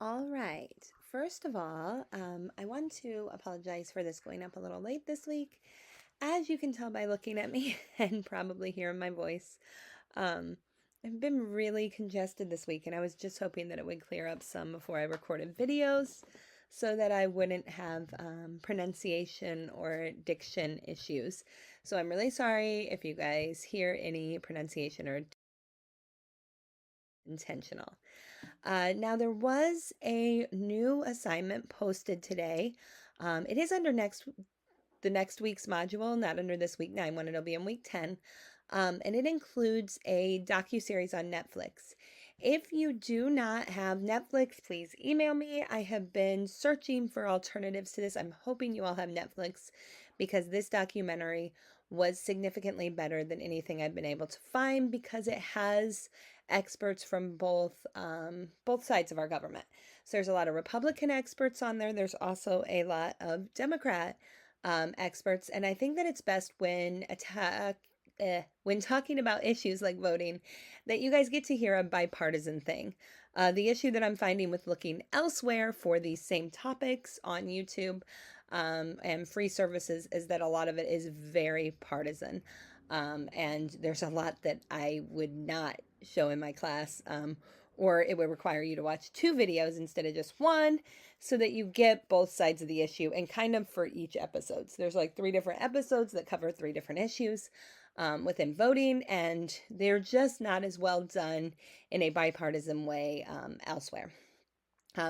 All right. First of all, I want to apologize for this going up a little late this week. As you can tell by looking at me and probably hearing my voice, um, I've been really congested this week, and I was just hoping that it would clear up some before I recorded videos so that I wouldn't have pronunciation or diction issues. So I'm really sorry if you guys hear any pronunciation or intentional. Now, there was a new assignment posted today. It is under the next week's module, not under this week 9 one. It'll be in week 10. And it includes a docu-series on Netflix. If you do not have Netflix, please email me. I have been searching for alternatives to this. I'm hoping you all have Netflix because this documentary was significantly better than anything I've been able to find because it has experts from both sides of our government. So there's a lot of Republican experts on there. There's also a lot of Democrat experts, and I think that it's best when talking about issues like voting, that you guys get to hear a bipartisan thing. The issue that I'm finding with looking elsewhere for these same topics on YouTube and free services is that a lot of it is very partisan. And there's a lot that I would not show in my class, or it would require you to watch two videos instead of just one so that you get both sides of the issue and kind of for each episode. So there's like 3 different episodes that cover 3 different issues within voting, and they're just not as well done in a bipartisan way elsewhere.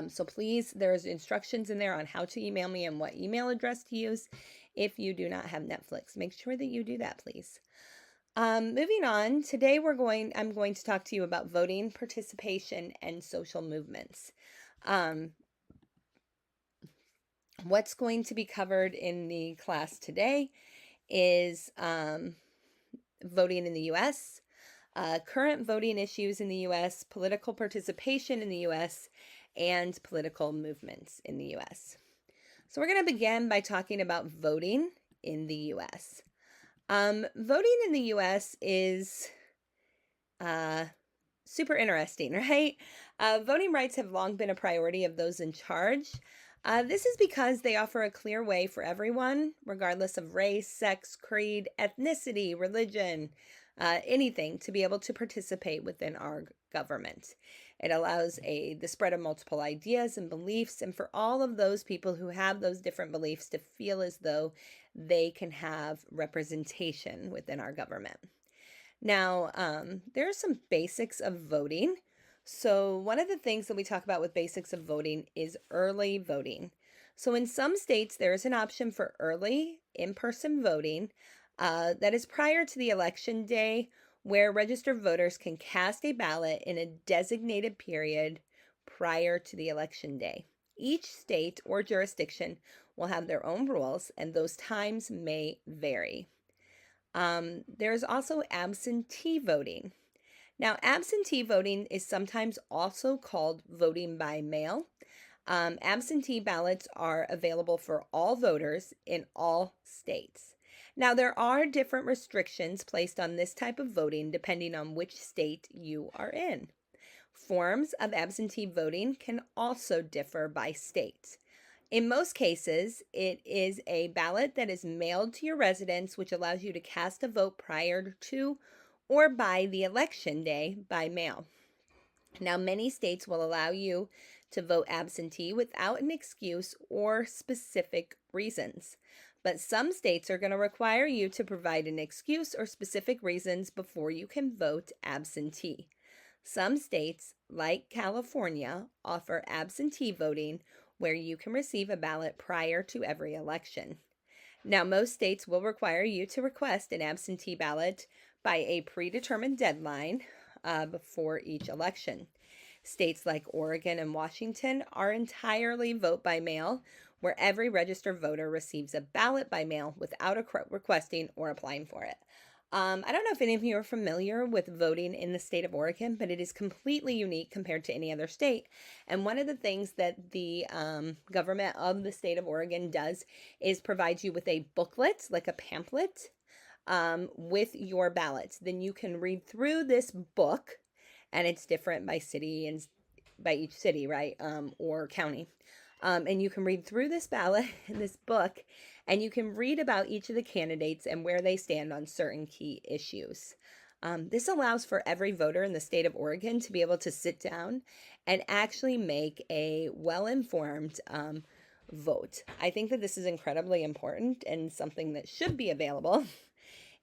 So please, there's instructions in there on how to email me and what email address to use if you do not have Netflix. Make sure that you do that, please. Moving on, today I'm going to talk to you about voting, participation, and social movements. What's going to be covered in the class today is voting in the U.S., current voting issues in the U.S., political participation in the U.S., and political movements in the U.S. So we're going to begin by talking about voting in the U.S. Voting in the U.S. is super interesting, right? Voting rights have long been a priority of those in charge. This is because they offer a clear way for everyone, regardless of race, sex, creed, ethnicity, religion, anything, to be able to participate within our government. It allows the spread of multiple ideas and beliefs, and for all of those people who have those different beliefs to feel as though they can have representation within our government. Now, there are some basics of voting. So, one of the things that we talk about with basics of voting is early voting. So, in some states, there is an option for early in person voting that is prior to the election day, where registered voters can cast a ballot in a designated period prior to the election day. Each state or jurisdiction will have their own rules, and those times may vary. There's also absentee voting. Now, absentee voting is sometimes also called voting by mail. Absentee ballots are available for all voters in all states. Now, there are different restrictions placed on this type of voting depending on which state you are in. Forms of absentee voting can also differ by state. In most cases, it is a ballot that is mailed to your residence, which allows you to cast a vote prior to or by the election day by mail. Now, many states will allow you to vote absentee without an excuse or specific reasons. But some states are going to require you to provide an excuse or specific reasons before you can vote absentee. Some states, like California, offer absentee voting where you can receive a ballot prior to every election. Now, most states will require you to request an absentee ballot by a predetermined deadline before each election. States like Oregon and Washington are entirely vote by mail, where every registered voter receives a ballot by mail without requesting or applying for it. I don't know if any of you are familiar with voting in the state of Oregon, but it is completely unique compared to any other state. And one of the things that the government of the state of Oregon does is provide you with a booklet, like a pamphlet, with your ballots. Then you can read through this book, and it's different by city and each city, right? Or county. And you can read through this ballot in this book, and you can read about each of the candidates and where they stand on certain key issues. This allows for every voter in the state of Oregon to be able to sit down and actually make a well-informed vote. I think that this is incredibly important and something that should be available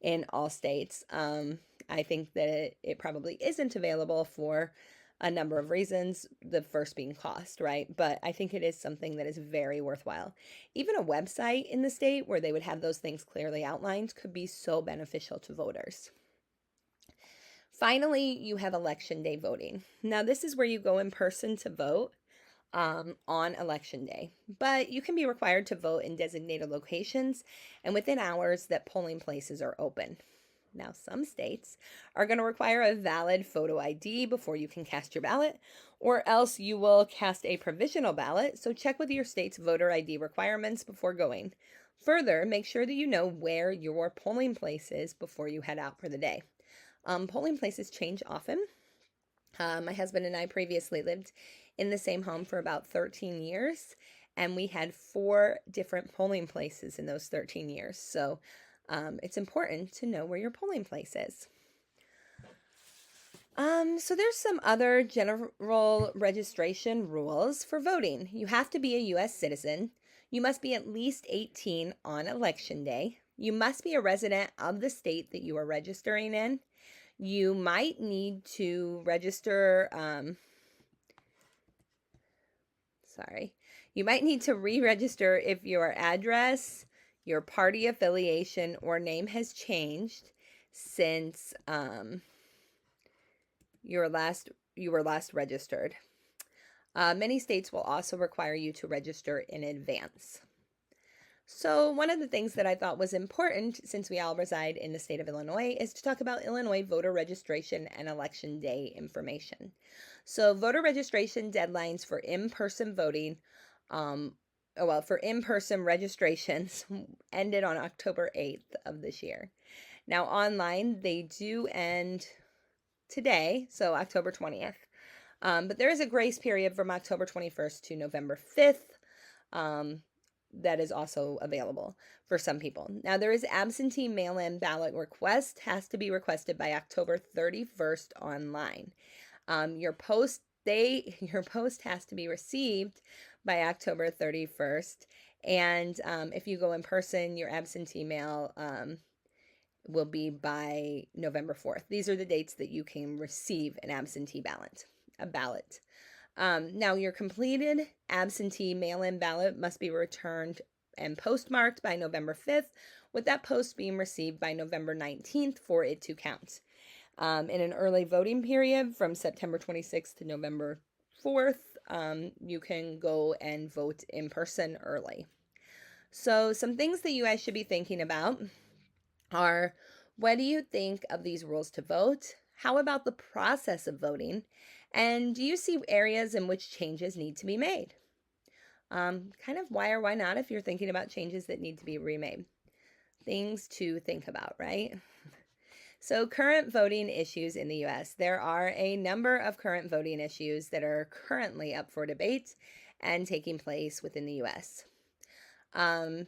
in all states. I think that it probably isn't available for a number of reasons, the first being cost, right? But I think it is something that is very worthwhile. Even a website in the state where they would have those things clearly outlined could be so beneficial to voters. Finally, you have election day voting. Now, this is where you go in person to vote on election day, but you can be required to vote in designated locations and within hours that polling places are open. Now, some states are going to require a valid photo ID before you can cast your ballot, or else you will cast a provisional ballot, so check with your state's voter ID requirements before going. Further, make sure that you know where your polling place is before you head out for the day. Polling places change often. My husband and I previously lived in the same home for about 13 years, and we had 4 different polling places in those 13 years. So it's important to know where your polling place is. So there's some other general registration rules for voting. You have to be a U.S. citizen. You must be at least 18 on election day. You must be a resident of the state that you are registering in. You might need to register, you might need to re-register if your address, your party affiliation, or name has changed since you were last registered. Many states will also require you to register in advance. So one of the things that I thought was important, since we all reside in the state of Illinois, is to talk about Illinois voter registration and election day information. So voter registration deadlines for in-person voting, for in-person registrations ended on October 8th of this year. Now online, they do end today, so October 20th. But there is a grace period from October 21st to November 5th. That is also available for some people. Now, there is absentee mail-in ballot request has to be requested by October 31st online. Your post has to be received by October 31st. And if you go in person, your absentee mail will be by November 4th. These are the dates that you can receive an absentee ballot. Now, your completed absentee mail-in ballot must be returned and postmarked by November 5th, with that post being received by November 19th for it to count. In an early voting period from September 26th to November 4th, you can go and vote in person early. So some things that you guys should be thinking about are, what do you think of these rules to vote? How about the process of voting? And do you see areas in which changes need to be made? Kind of why or why not if you're thinking about changes that need to be remade. Things to think about, right? So current voting issues in the U.S. There are a number of current voting issues that are currently up for debate and taking place within the U.S. Kind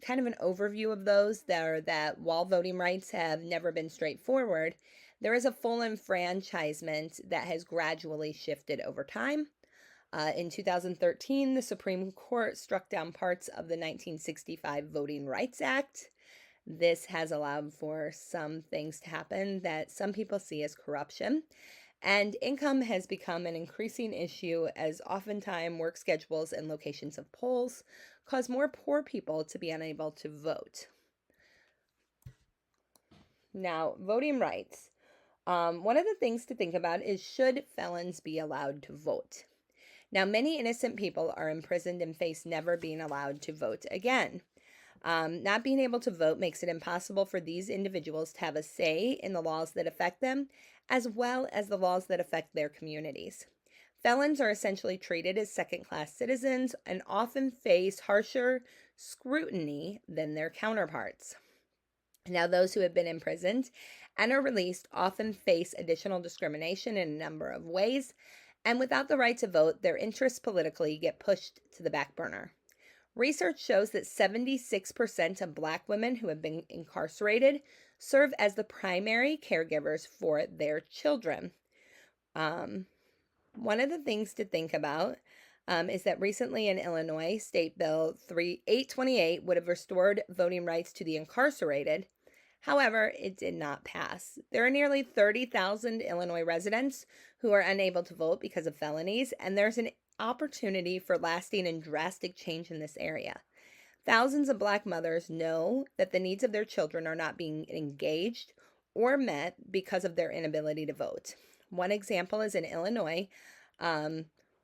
of an overview of those that while voting rights have never been straightforward, there is a full enfranchisement that has gradually shifted over time. In 2013, the Supreme Court struck down parts of the 1965 Voting Rights Act. This has allowed for some things to happen that some people see as corruption. And income has become an increasing issue, as oftentimes work schedules and locations of polls cause more poor people to be unable to vote. Now, voting rights. One of the things to think about is, should felons be allowed to vote? Now, many innocent people are imprisoned and face never being allowed to vote again. Not being able to vote makes it impossible for these individuals to have a say in the laws that affect them, as well as the laws that affect their communities. Felons are essentially treated as second-class citizens and often face harsher scrutiny than their counterparts. Now, those who have been imprisoned and are released often face additional discrimination in a number of ways, And without the right to vote, their interests politically get pushed to the back burner. Research shows that 76% of Black women who have been incarcerated serve as the primary caregivers for their children. Um, One of the things to think about is that recently in Illinois, State Bill 828 would have restored voting rights to the incarcerated. However, it did not pass. There are nearly 30,000 Illinois residents who are unable to vote because of felonies, and there's an opportunity for lasting and drastic change in this area. Thousands of Black mothers know that the needs of their children are not being engaged or met because of their inability to vote. One example is in Illinois,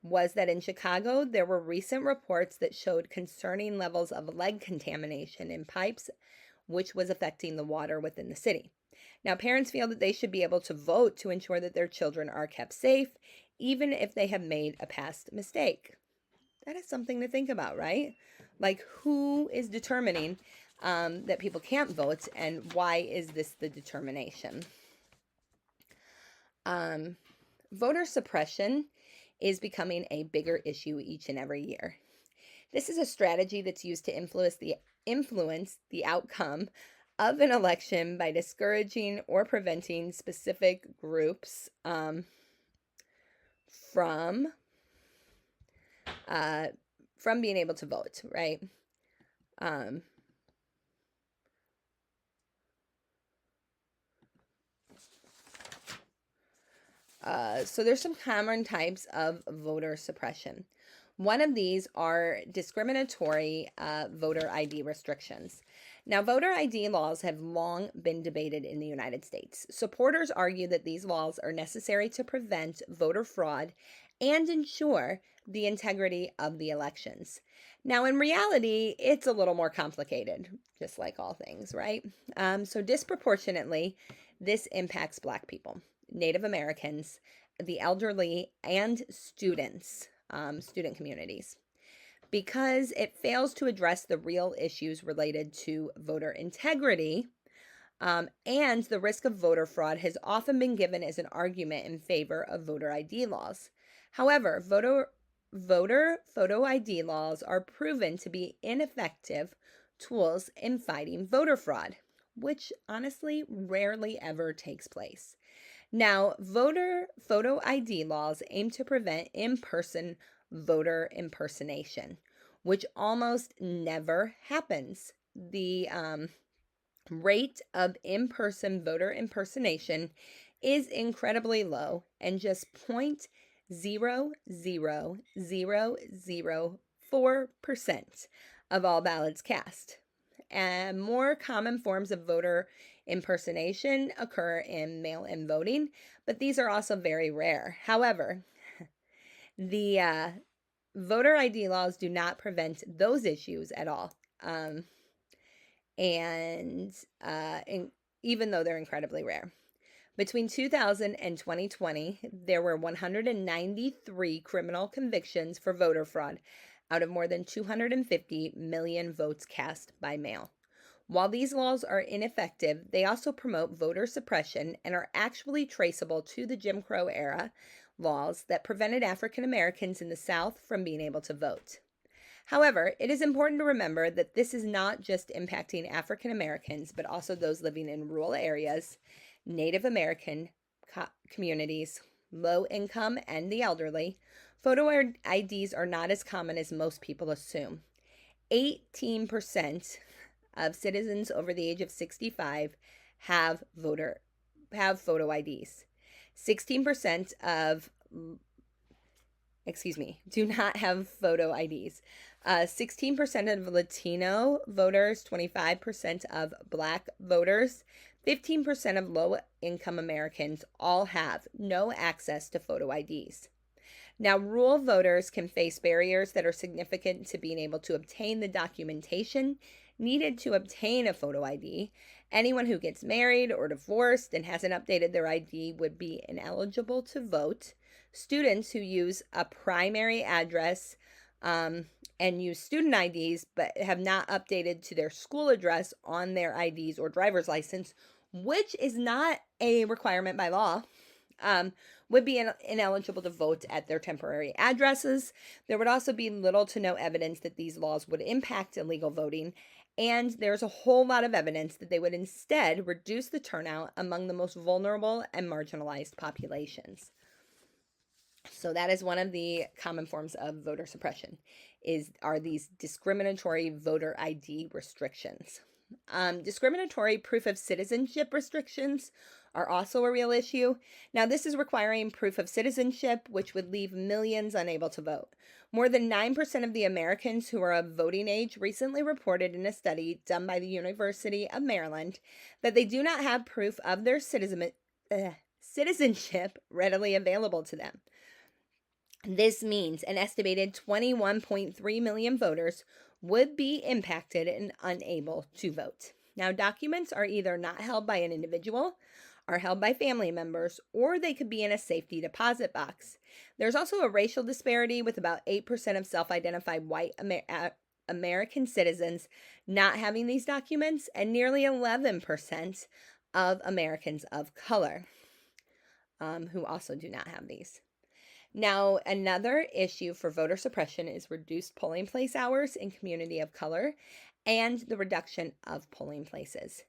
was that in Chicago, there were recent reports that showed concerning levels of lead contamination in pipes, which was affecting the water within the city. Now, parents feel that they should be able to vote to ensure that their children are kept safe, even if they have made a past mistake. That is something to think about, right? Like, who is determining that people can't vote, and why is this the determination? Voter suppression is becoming a bigger issue each and every year. This is a strategy that's used to influence the outcome of an election by discouraging or preventing specific groups from being able to vote, right? So there's some common types of voter suppression. One of these are discriminatory voter ID restrictions. Now, voter ID laws have long been debated in the United States. Supporters argue that these laws are necessary to prevent voter fraud and ensure the integrity of the elections. Now, in reality, it's a little more complicated, just like all things, right? So disproportionately, this impacts Black people, Native Americans, the elderly, and students, student communities, because it fails to address the real issues related to voter integrity, and the risk of voter fraud has often been given as an argument in favor of voter ID laws. However, voter photo ID laws are proven to be ineffective tools in fighting voter fraud, which honestly rarely ever takes place. Now, voter photo ID laws aim to prevent in-person voter impersonation, which almost never happens. The rate of in-person voter impersonation is incredibly low, and just 0.00004% of all ballots cast. And more common forms of voter impersonation occur in mail-in voting, but these are also very rare. However, the voter ID laws do not prevent those issues at all. And even though they're incredibly rare. Between 2000 and 2020, there were 193 criminal convictions for voter fraud out of more than 250 million votes cast by mail. While these laws are ineffective, they also promote voter suppression and are actually traceable to the Jim Crow era laws that prevented African Americans in the South from being able to vote. However, it is important to remember that this is not just impacting African Americans, but also those living in rural areas, Native American communities, low income, and the elderly. Photo IDs are not as common as most people assume. 18% of citizens over the age of 65 have photo IDs. 16% do not have photo IDs. 16% of Latino voters, 25% of Black voters, 15% of low-income Americans all have no access to photo IDs. Now, rural voters can face barriers that are significant to being able to obtain the documentation needed to obtain a photo ID. Anyone who gets married or divorced and hasn't updated their ID would be ineligible to vote. Students who use a primary address and use student IDs but have not updated to their school address on their IDs or driver's license, which is not a requirement by law, would be ineligible to vote at their temporary addresses. There would also be little to no evidence that these laws would impact illegal voting, and there's a whole lot of evidence that they would instead reduce the turnout among the most vulnerable and marginalized populations. So that is one of the common forms of voter suppression are these discriminatory voter ID restrictions. Discriminatory proof of citizenship restrictions are also a real issue. Now, this is requiring proof of citizenship, which would leave millions unable to vote. More than 9% of the Americans who are of voting age recently reported in a study done by the University of Maryland that they do not have proof of their citizenship readily available to them. This means an estimated 21.3 million voters would be impacted and unable to vote. Now, documents are either not held by an individual, are held by family members, or they could be in a safety deposit box. There's also a racial disparity with about 8% of self-identified white American citizens not having these documents and nearly 11% of Americans of color who also do not have these. Now, another issue for voter suppression is reduced polling place hours in community of color and the reduction of polling places.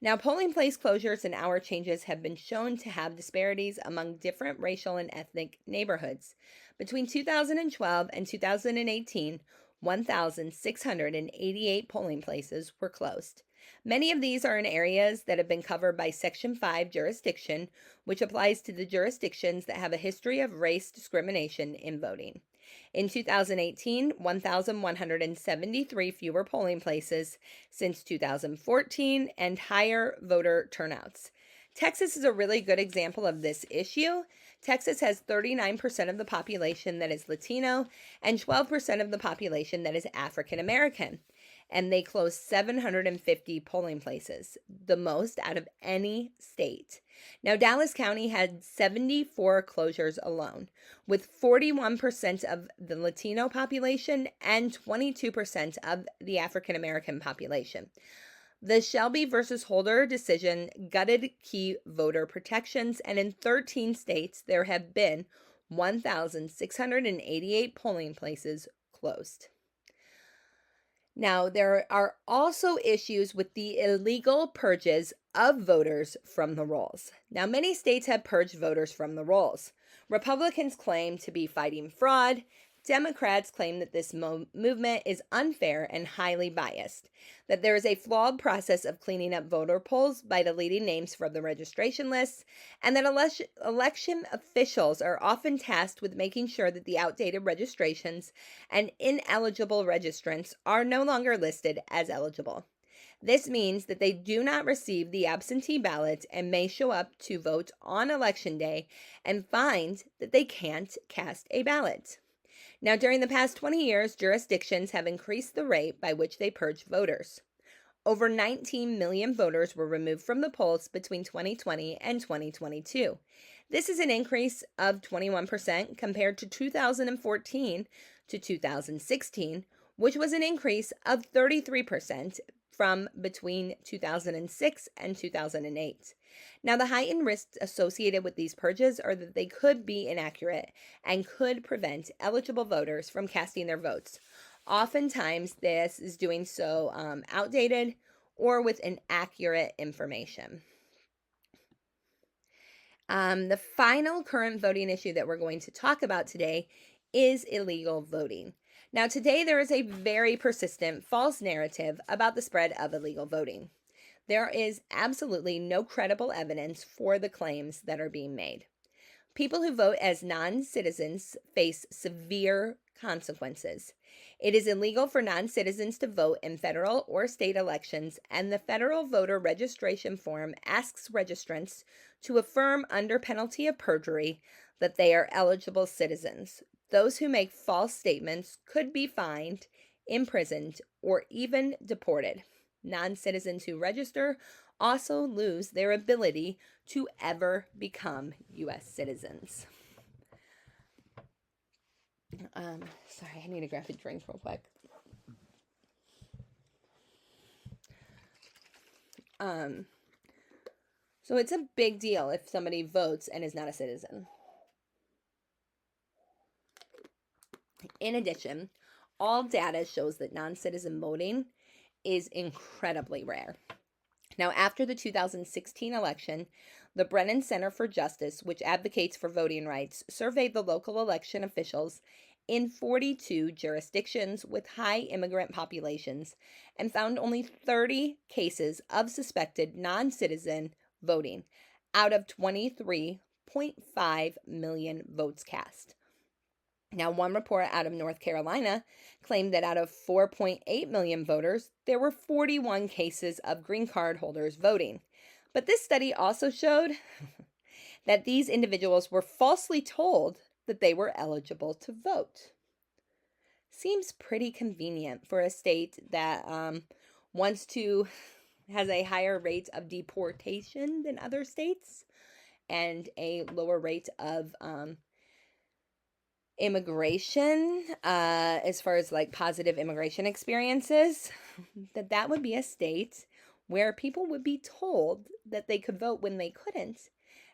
Now, polling place closures and hour changes have been shown to have disparities among different racial and ethnic neighborhoods. Between 2012 and 2018, 1,688 polling places were closed. Many of these are in areas that have been covered by Section 5 jurisdiction, which applies to the jurisdictions that have a history of race discrimination in voting. In 2018, 1,173 fewer polling places since 2014 and higher voter turnouts. Texas is a really good example of this issue. Texas has 39% of the population that is Latino and 12% of the population that is African American. And they closed 750 polling places, the most out of any state. Now, Dallas County had 74 closures alone, with 41% of the Latino population and 22% of the African American population. The Shelby versus Holder decision gutted key voter protections, and in 13 states, there have been 1,688 polling places closed. Now, there are also issues with the illegal purges of voters from the rolls. Now, many states have purged voters from the rolls. Republicans claim to be fighting fraud. Democrats claim that this movement is unfair and highly biased, that there is a flawed process of cleaning up voter polls by deleting names from the registration lists, and that election officials are often tasked with making sure that the outdated registrations and ineligible registrants are no longer listed as eligible. This means that they do not receive the absentee ballot and may show up to vote on election day and find that they can't cast a ballot. Now, during the past 20 years, jurisdictions have increased the rate by which they purge voters. Over 19 million voters were removed from the polls between 2020 and 2022. This is an increase of 21% compared to 2014 to 2016, which was an increase of 33% from between 2006 and 2008. Now, the heightened risks associated with these purges are that they could be inaccurate and could prevent eligible voters from casting their votes. Oftentimes, this is doing so outdated or with inaccurate information. The final current voting issue that we're going to talk about today is illegal voting. Now, today there is a very persistent false narrative about the spread of illegal voting. There is absolutely no credible evidence for the claims that are being made. People who vote as non-citizens face severe consequences. It is illegal for non-citizens to vote in federal or state elections, and the federal voter registration form asks registrants to affirm under penalty of perjury that they are eligible citizens. Those who make false statements could be fined, imprisoned, or even deported. Non-citizens who register also lose their ability to ever become U.S. citizens. Sorry, I need to grab a drink real quick. So it's a big deal if somebody votes and is not a citizen. In addition, all data shows that non-citizen voting is incredibly rare. Now, after the 2016 election, the Brennan Center for Justice, which advocates for voting rights, surveyed the local election officials in 42 jurisdictions with high immigrant populations and found only 30 cases of suspected non citizen voting out of 23.5 million votes cast. Now, one report out of North Carolina claimed that out of 4.8 million voters, there were 41 cases of green card holders voting. But this study also showed that these individuals were falsely told that they were eligible to vote. Seems pretty convenient for a state that has a higher rate of deportation than other states and a lower rate of immigration, as far as like positive immigration experiences, that would be a state where people would be told that they could vote when they couldn't.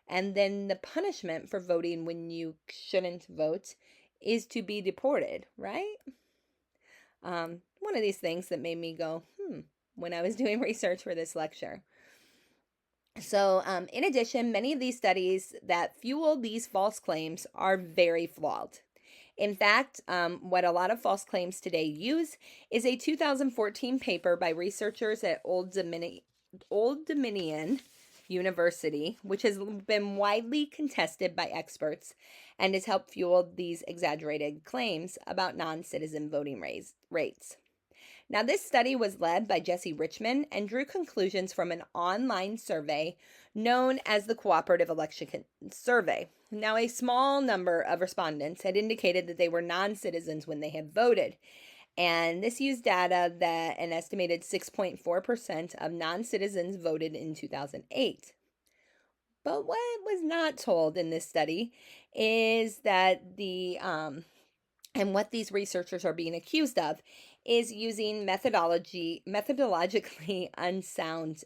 And then the punishment for voting when you shouldn't vote is to be deported, right? One of these things that made me go, when I was doing research for this lecture. So, in addition, many of these studies that fuel these false claims are very flawed. In fact, what a lot of false claims today use is a 2014 paper by researchers at Old Dominion University, which has been widely contested by experts and has helped fuel these exaggerated claims about non-citizen voting rates. Now, this study was led by Jesse Richmond and drew conclusions from an online survey known as the Cooperative Election Survey. Now, a small number of respondents had indicated that they were non-citizens when they had voted, and this used data that an estimated 6.4% of non-citizens voted in 2008. But what was not told in this study is that and what these researchers are being accused of is using methodologically unsound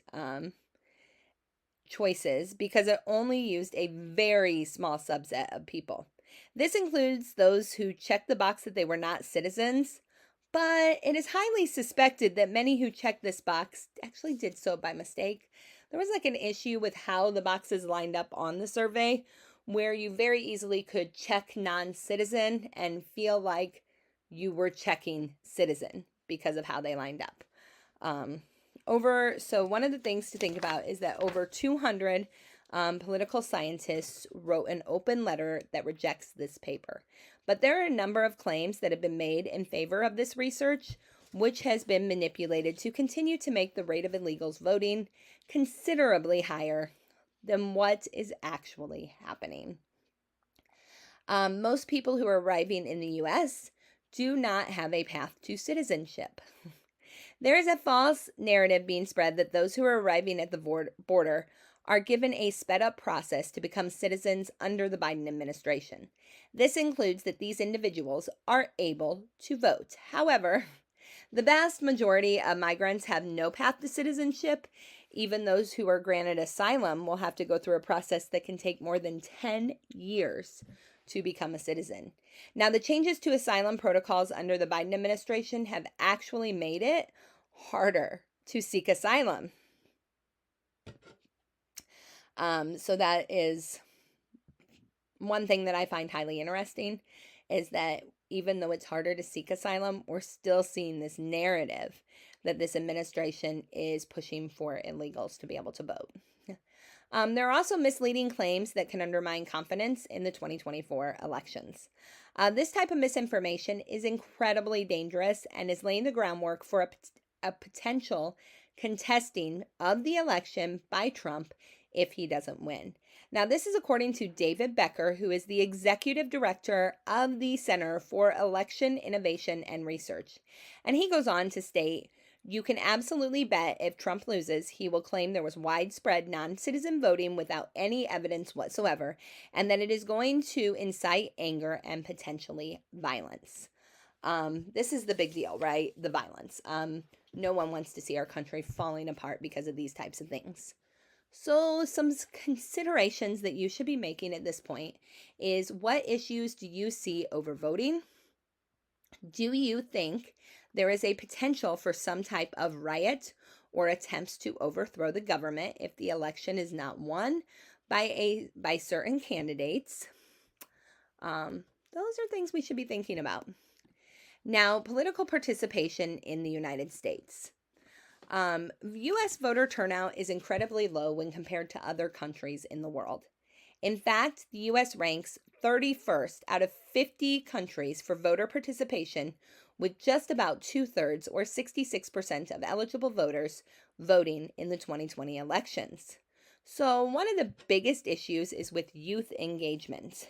choices because it only used a very small subset of people. This includes those who checked the box that they were not citizens, but it is highly suspected that many who checked this box actually did so by mistake. There was like an issue with how the boxes lined up on the survey where you very easily could check non-citizen and feel like you were checking citizen because of how they lined up. So one of the things to think about is that over 200 political scientists wrote an open letter that rejects this paper. But there are a number of claims that have been made in favor of this research, which has been manipulated to continue to make the rate of illegals voting considerably higher than what is actually happening. Most people who are arriving in the U.S. do not have a path to citizenship. There is a false narrative being spread that those who are arriving at the border are given a sped-up process to become citizens under the Biden administration. This includes that these individuals are able to vote. However, the vast majority of migrants have no path to citizenship. Even those who are granted asylum will have to go through a process that can take more than 10 years to become a citizen. Now, the changes to asylum protocols under the Biden administration have actually made it harder to seek asylum. So that is one thing that I find highly interesting, is that even though it's harder to seek asylum, we're still seeing this narrative that this administration is pushing for illegals to be able to vote. There are also misleading claims that can undermine confidence in the 2024 elections. This type of misinformation is incredibly dangerous and is laying the groundwork for a potential contesting of the election by Trump if he doesn't win. Now, this is according to David Becker, who is the executive director of the Center for Election Innovation and Research. And he goes on to state, "You can absolutely bet if Trump loses, he will claim there was widespread non-citizen voting without any evidence whatsoever, and that it is going to incite anger and potentially violence." This is the big deal, right? The violence. No one wants to see our country falling apart because of these types of things. So some considerations that you should be making at this point is, what issues do you see over voting? Do you think there is a potential for some type of riot or attempts to overthrow the government if the election is not won by certain candidates? Those are things we should be thinking about. Now, political participation in the United States. U.S. voter turnout is incredibly low when compared to other countries in the world. In fact, the U.S. ranks 31st out of 50 countries for voter participation, with just about 2/3 or 66% of eligible voters voting in the 2020 elections. So, one of the biggest issues is with youth engagement.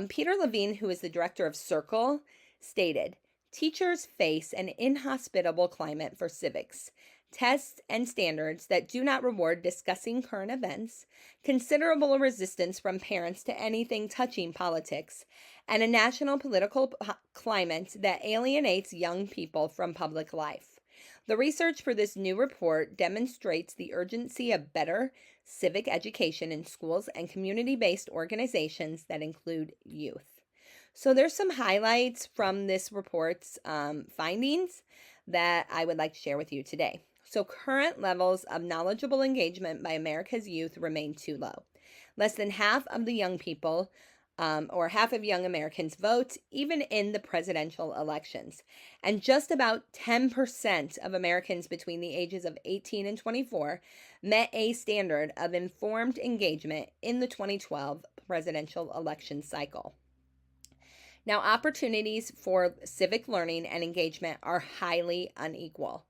Peter Levine, who is the director of Circle, stated, "Teachers face an inhospitable climate for civics, tests and standards that do not reward discussing current events, considerable resistance from parents to anything touching politics, and a national political climate that alienates young people from public life." The research for this new report demonstrates the urgency of better civic education in schools and community-based organizations that include youth. So there's some highlights from this report's findings that I would like to share with you today. So current levels of knowledgeable engagement by America's youth remain too low. Less than half of the young people or half of young Americans vote, even in the presidential elections. And just about 10% of Americans between the ages of 18 and 24 met a standard of informed engagement in the 2012 presidential election cycle. Now, opportunities for civic learning and engagement are highly unequal.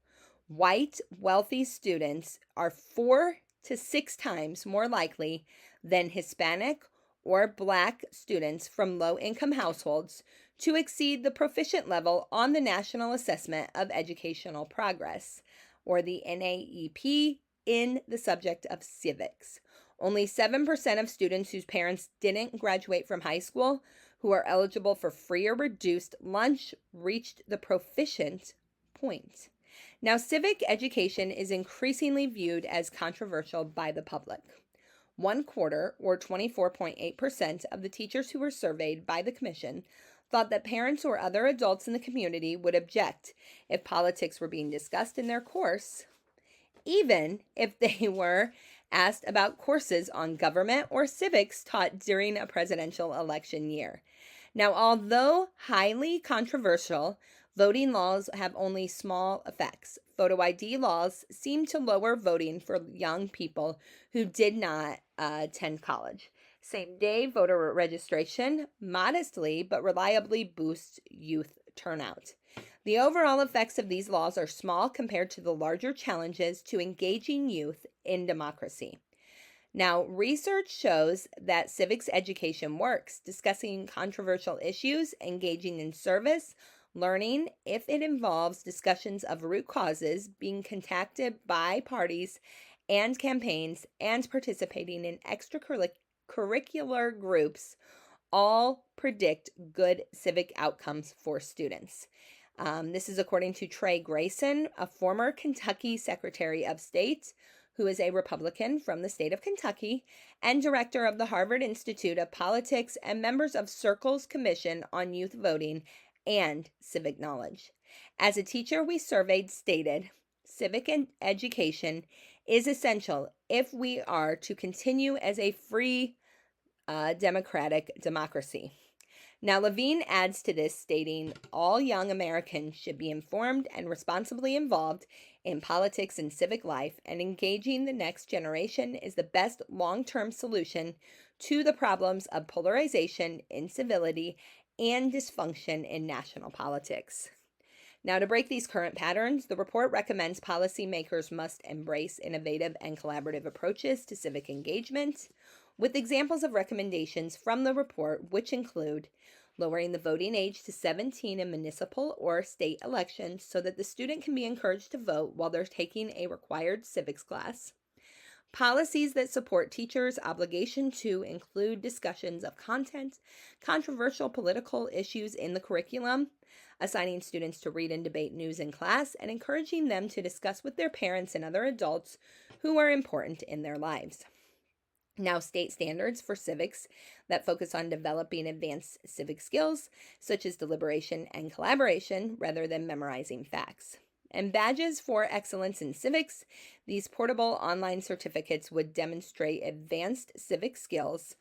White, wealthy students are 4 to 6 times more likely than Hispanic or Black students from low-income households to exceed the proficient level on the National Assessment of Educational Progress, or the NAEP, in the subject of civics. Only 7% of students whose parents didn't graduate from high school who are eligible for free or reduced lunch reached the proficient point. Now, civic education is increasingly viewed as controversial by the public. 1/4, or 24.8%, of the teachers who were surveyed by the commission thought that parents or other adults in the community would object if politics were being discussed in their course, even if they were asked about courses on government or civics taught during a presidential election year. Now, although highly controversial, voting laws have only small effects. Photo ID laws seem to lower voting for young people who did not attend college. Same-day voter registration modestly but reliably boosts youth turnout. The overall effects of these laws are small compared to the larger challenges to engaging youth in democracy. Now, research shows that civics education works, discussing controversial issues, engaging in service, learning if it involves discussions of root causes, being contacted by parties and campaigns, and participating in extracurricular groups all predict good civic outcomes for students. This is according to Trey Grayson, a former Kentucky Secretary of State, who is a Republican from the state of Kentucky, and director of the Harvard Institute of Politics and members of Circle's Commission on Youth Voting and Civic Knowledge. As a teacher we surveyed stated, civic education is essential if we are to continue as a free democratic democracy. Now, Levine adds to this, stating, all young Americans should be informed and responsibly involved in politics and civic life, and engaging the next generation is the best long-term solution to the problems of polarization, incivility, and dysfunction in national politics. Now, to break these current patterns, the report recommends policymakers must embrace innovative and collaborative approaches to civic engagement, with examples of recommendations from the report, which include lowering the voting age to 17 in municipal or state elections so that the student can be encouraged to vote while they're taking a required civics class. Policies that support teachers' obligation to include discussions of content, controversial political issues in the curriculum, assigning students to read and debate news in class, and encouraging them to discuss with their parents and other adults who are important in their lives. Now, state standards for civics that focus on developing advanced civic skills, such as deliberation and collaboration, rather than memorizing facts. And badges for excellence in civics, these portable online certificates would demonstrate advanced civic skills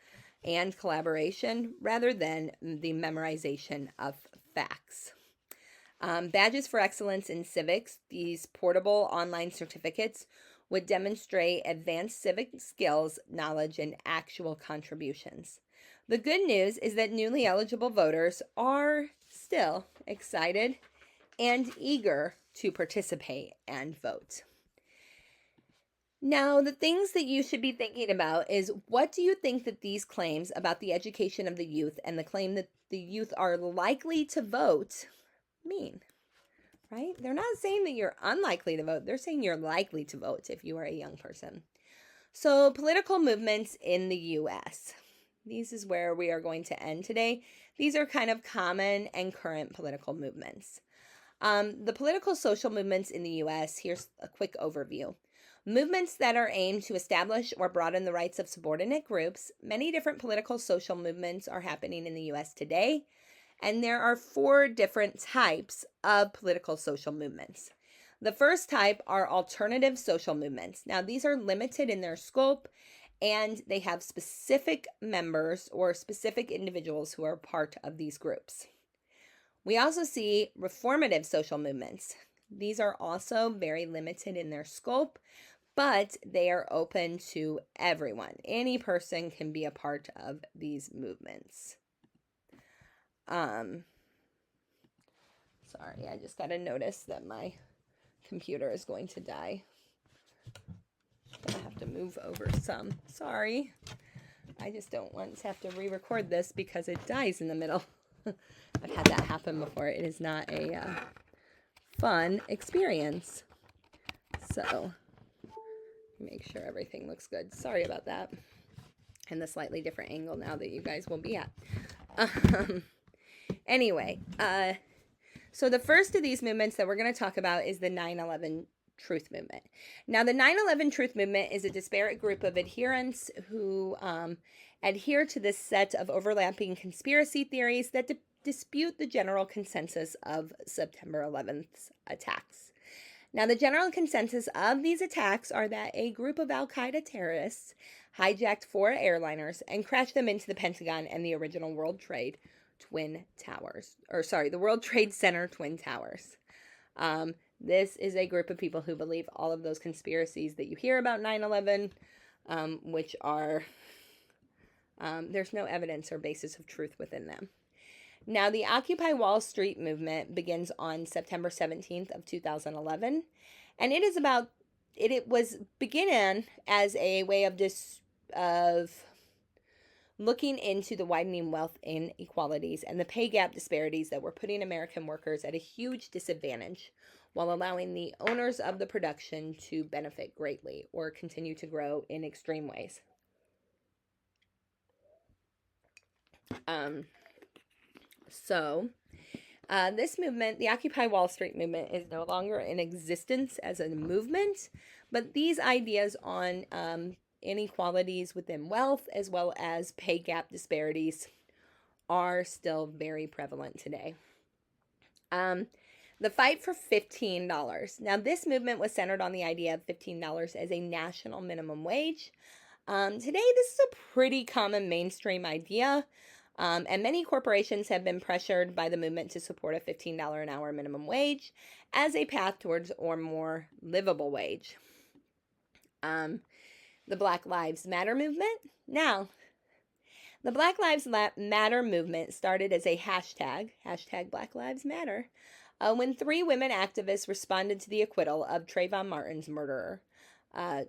and collaboration rather than the memorization of facts. Badges for excellence in civics, these portable online certificates would demonstrate advanced civic skills, knowledge, and actual contributions. The good news is that newly eligible voters are still excited and eager to participate and vote. Now, the things that you should be thinking about is, what do you think that these claims about the education of the youth and the claim that the youth are likely to vote mean? Right? They're not saying that you're unlikely to vote. They're saying you're likely to vote if you are a young person. So, political movements in the U.S. This is where we are going to end today. These are kind of common and current political movements. The political social movements in the U.S., here's a quick overview. Movements that are aimed to establish or broaden the rights of subordinate groups. Many different political social movements are happening in the U.S. today. And there are 4 different types of political social movements. The first type are alternative social movements. Now, these are limited in their scope, and they have specific members or specific individuals who are part of these groups. We also see reformative social movements. These are also very limited in their scope, but they are open to everyone. Any person can be a part of these movements. Sorry, I just got a notice that my computer is going to die. I'm gonna have to move over some. Sorry. I just don't want to have to re-record this because it dies in the middle. I've had that happen before. It is not a fun experience. So, make sure everything looks good. Sorry about that. And the slightly different angle now that you guys will be at. Anyway, so the first of these movements that we're going to talk about is the 9/11 Truth Movement. Now, the 9/11 Truth Movement is a disparate group of adherents who adhere to this set of overlapping conspiracy theories that dispute the general consensus of September 11th's attacks. Now, the general consensus of these attacks are that a group of Al-Qaeda terrorists hijacked 4 airliners and crashed them into the Pentagon and the original World Trade Center Twin Towers. This is a group of people who believe all of those conspiracies that you hear about 9/11, which are, there's no evidence or basis of truth within them. Now, the Occupy Wall Street movement begins on September 17th of 2011, and it was began as a way of looking into the widening wealth inequalities and the pay gap disparities that were putting American workers at a huge disadvantage while allowing the owners of the production to benefit greatly or continue to grow in extreme ways. This movement, the Occupy Wall Street movement, is no longer in existence as a movement, but these ideas on inequalities within wealth as well as pay gap disparities are still very prevalent today. The fight for $15. Now, this movement was centered on the idea of $15 as a national minimum wage. Today, this is a pretty common mainstream idea, and many corporations have been pressured by the movement to support a $15 an hour minimum wage as a path towards a more livable wage. The Black Lives Matter movement. Now, the Black Lives Matter movement started as a hashtag Black Lives Matter, when 3 women activists responded to the acquittal of Trayvon Martin's murderer,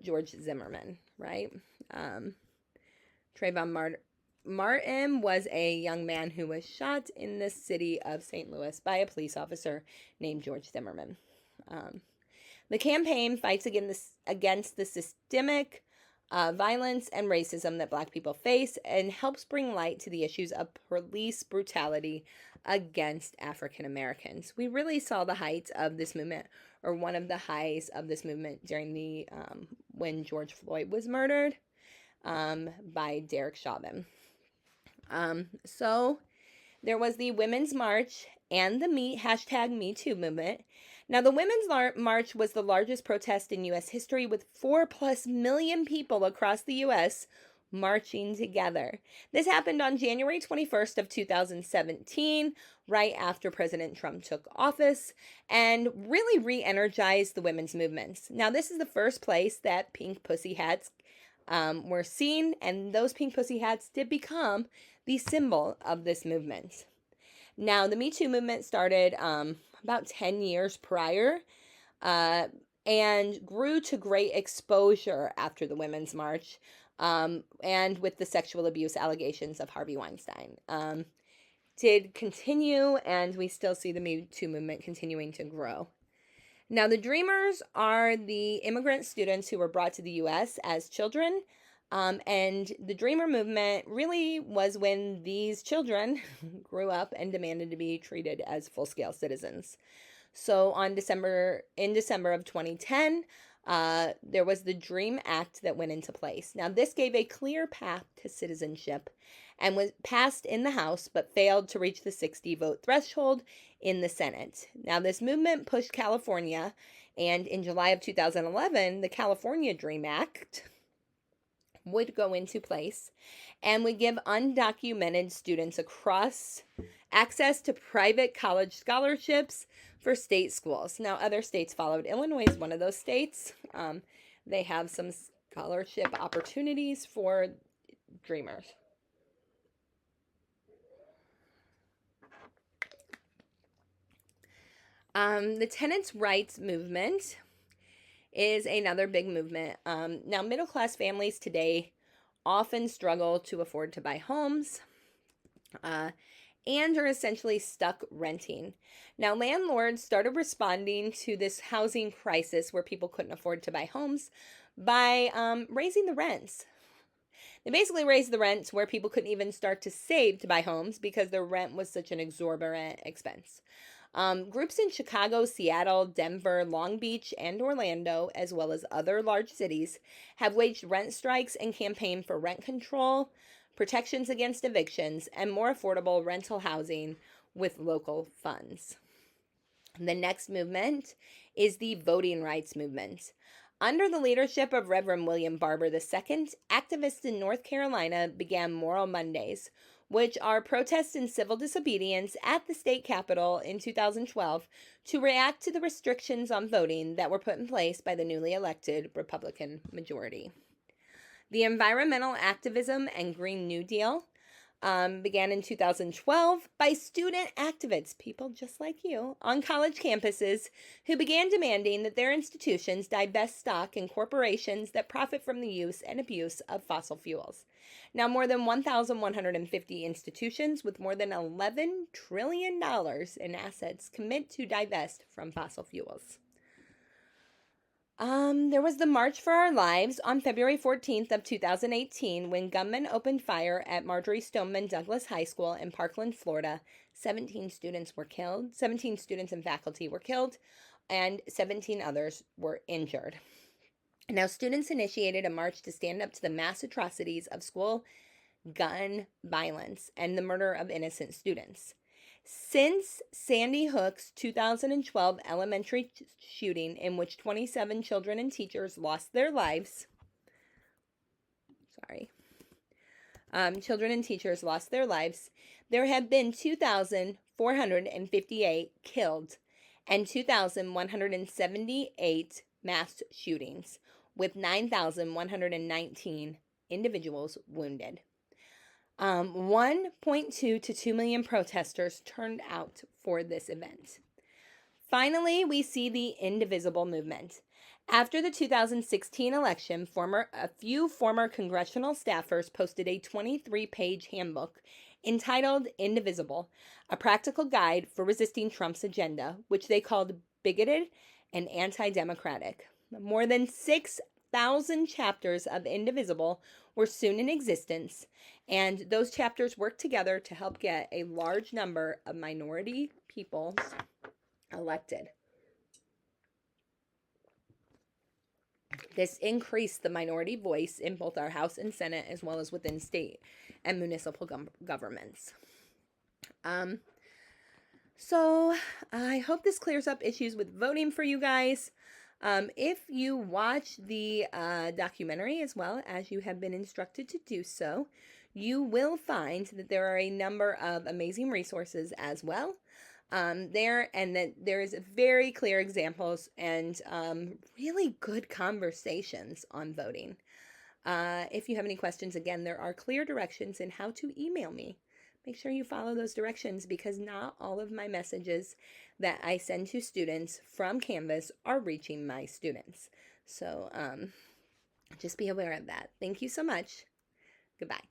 George Zimmerman, right? Trayvon Martin was a young man who was shot in the city of St. Louis by a police officer named George Zimmerman. The campaign fights against the systemic violence and racism that Black people face and helps bring light to the issues of police brutality against African Americans. We really saw the height of this movement, or one of the highs of this movement, during the when George Floyd was murdered. by Derek Chauvin. So there was the Women's March and the Me Too movement. Now, the Women's March was the largest protest in U.S. history, with 4+ million people across the U.S. marching together. This happened on January 21st of 2017, right after President Trump took office, and really re-energized the women's movements. Now, this is the first place that pink pussy hats were seen, and those pink pussy hats did become the symbol of this movement. Now, the Me Too movement started about 10 years prior and grew to great exposure after the Women's March and with the sexual abuse allegations of Harvey Weinstein. Did continue, and we still see the Me Too movement continuing to grow. Now, the Dreamers are the immigrant students who were brought to the U.S. as children. And the Dreamer movement really was when these children grew up and demanded to be treated as full-scale citizens. So in December of 2010, there was the DREAM Act that went into place. Now, this gave a clear path to citizenship and was passed in the House, but failed to reach the 60-vote threshold in the Senate. Now, this movement pushed California, and in July of 2011, the California DREAM Act would go into place and would give undocumented students across access to private college scholarships for state schools. Now, other states followed. Illinois is one of those states. They have some scholarship opportunities for Dreamers. The tenants' rights movement is another big movement. Now, middle-class families today often struggle to afford to buy homes and are essentially stuck renting. Now, landlords started responding to this housing crisis where people couldn't afford to buy homes by raising the rents. They basically raised the rents where people couldn't even start to save to buy homes because their rent was such an exorbitant expense. Groups in Chicago, Seattle, Denver, Long Beach, and Orlando, as well as other large cities, have waged rent strikes and campaigned for rent control, protections against evictions, and more affordable rental housing with local funds. The next movement is the voting rights movement. Under the leadership of Reverend William Barber II, activists in North Carolina began Moral Mondays, which are protests and civil disobedience at the state capitol in 2012 to react to the restrictions on voting that were put in place by the newly elected Republican majority. The environmental activism and Green New Deal began in 2012 by student activists, people just like you, on college campuses who began demanding that their institutions divest stock in corporations that profit from the use and abuse of fossil fuels. Now, more than 1,150 institutions with more than $11 trillion in assets commit to divest from fossil fuels. There was the March for Our Lives on February 14th of 2018 when gunmen opened fire at Marjorie Stoneman Douglas High School in Parkland, Florida. 17 students and faculty were killed, and 17 others were injured. Now, students initiated a march to stand up to the mass atrocities of school gun violence and the murder of innocent students. Since Sandy Hook's 2012 elementary shooting, in which 27 children and teachers lost their lives, there have been 2,458 killed and 2,178 mass shootings, with 9,119 individuals wounded. 1.2 to 2 million protesters turned out for this event. Finally, we see the Indivisible movement. After the 2016 election, a few former congressional staffers posted a 23-page handbook entitled Indivisible, a practical guide for resisting Trump's agenda, which they called bigoted and anti-democratic. More than 6,000 chapters of Indivisible were soon in existence, and those chapters worked together to help get a large number of minority peoples elected. This increased the minority voice in both our House and Senate, as well as within state and municipal governments. So I hope this clears up issues with voting for you guys. If you watch the documentary as well as you have been instructed to do so, you will find that there are a number of amazing resources as well there, and that there is very clear examples and really good conversations on voting. If you have any questions, again, there are clear directions in how to email me. Make sure you follow those directions, because not all of my messages that I send to students from Canvas are reaching my students. So just be aware of that. Thank you so much. Goodbye.